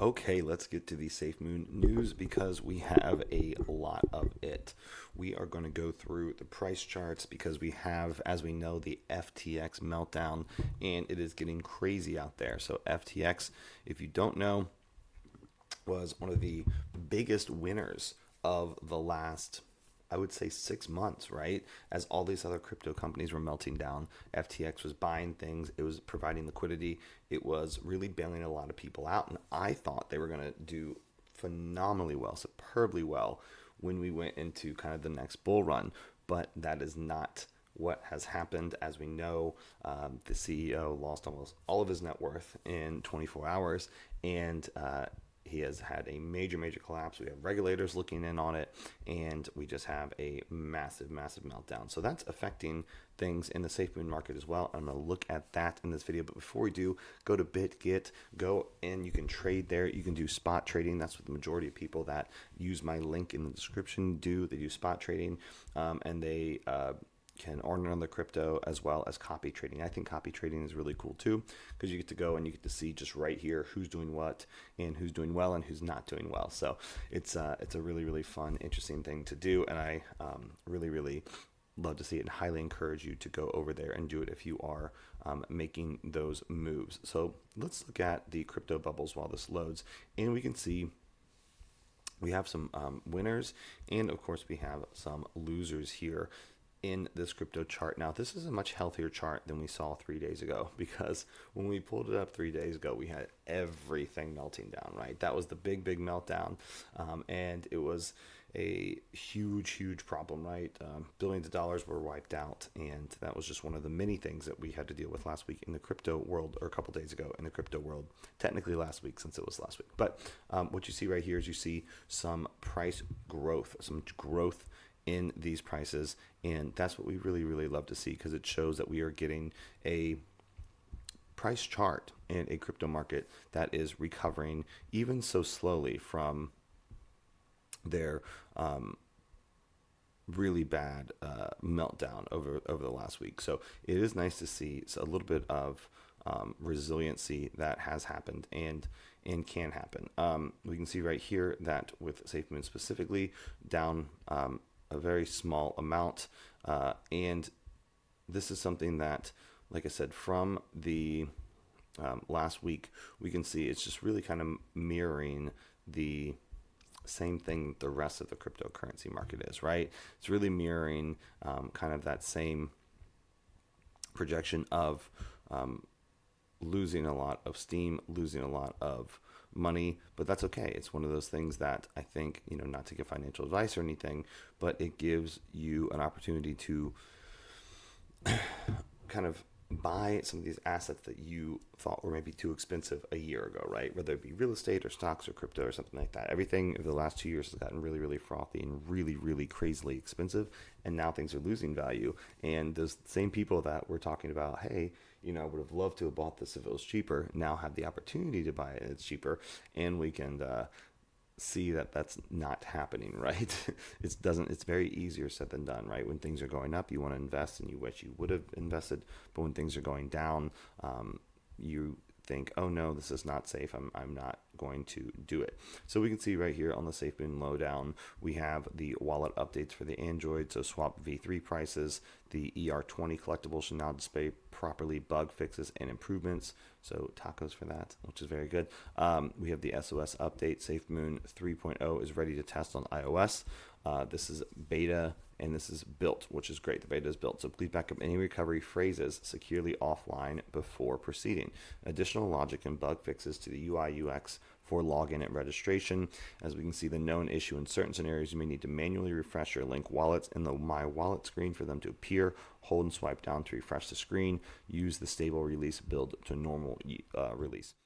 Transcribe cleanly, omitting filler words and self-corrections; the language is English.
Okay, let's get to the Safemoon news because we have a lot of it. We are going to go through the price charts because we have, as we know, the FTX meltdown, and it is getting crazy out there. So FTX, if you don't know, was one of the biggest winners of the last, I would say, 6 months, right? As all these other crypto companies were melting down, FTX was buying things, it was providing liquidity, it was really bailing a lot of people out. And I thought they were going to do phenomenally well, superbly well, when we went into kind of the next bull run. But that is not what has happened. As we know, the CEO lost almost all of his net worth in 24 hours, and he has had a major collapse. We have regulators looking in on it, and we just have a massive meltdown. So that's affecting things in the Safemoon market as well. I'm going to look at that in this video. But before we do, go to BitGet, go and you can trade there. You can do spot trading. That's what the majority of people that use my link in the description do. They do spot trading, and they can earn on the crypto as well as copy trading. I think copy trading is really cool too, because you get to go and you get to see just right here who's doing what and who's doing well and who's not doing well. So it's a really fun, interesting thing to do, and I really love to see it and highly encourage you to go over there and do it if you are making those moves. So let's look at the crypto bubbles while this loads, and we can see we have some winners, and of course we have some losers here in this crypto chart. Now, this is a much healthier chart than we saw 3 days ago, because when we pulled it up 3 days ago, we had everything melting down, right? That was the big meltdown, and it was a huge problem, right? Billions of dollars were wiped out, and that was just one of the many things that we had to deal with last week in the crypto world, or a couple days ago in the crypto world, technically last week since it was last week. But what you see right here is you see some price growth, some growth in these prices, and that's what we really love to see, because it shows that we are getting a price chart in a crypto market that is recovering even so slowly from their really bad meltdown over the last week. So it is nice to see a little bit of resiliency that has happened and can happen. We can see right here that with Safemoon specifically, down a very small amount, and this is something that, like I said, from the last week, we can see it's just really kind of mirroring the same thing the rest of the cryptocurrency market is, right? It's really mirroring kind of that same projection of losing a lot of steam, losing a lot of money, but that's okay. It's one of those things that I think, not to give financial advice or anything, but it gives you an opportunity to kind of buy some of these assets that you thought were maybe too expensive a year ago, right? Whether it be real estate or stocks or crypto or something like that. Everything over the last 2 years has gotten really frothy and really crazily expensive, and now things are losing value. And those same people that we're talking about, hey, I would have loved to have bought this if it was cheaper, now have the opportunity to buy it and it's cheaper, and we can see that that's not happening, right? It's very easier said than done, right? When things are going up, you want to invest and you wish you would have invested, but when things are going down, you think, oh no, this is not safe, I'm not going to do it. So we can see right here on the Safemoon lowdown, we have the wallet updates for the Android, so swap v3 prices, the ER20 collectible should now display properly, bug fixes and improvements, so tacos for that, which is very good. We have the SOS update, Safemoon 3.0 is ready to test on iOS. This is beta, and this is built, which is great. The beta is built, so please back up any recovery phrases securely offline before proceeding. Additional logic and bug fixes to the UI UX for login and registration. As we can see, the known issue in certain scenarios, you may need to manually refresh your link wallets in the My Wallet screen for them to appear. Hold and swipe down to refresh the screen. Use the stable release build to normal release.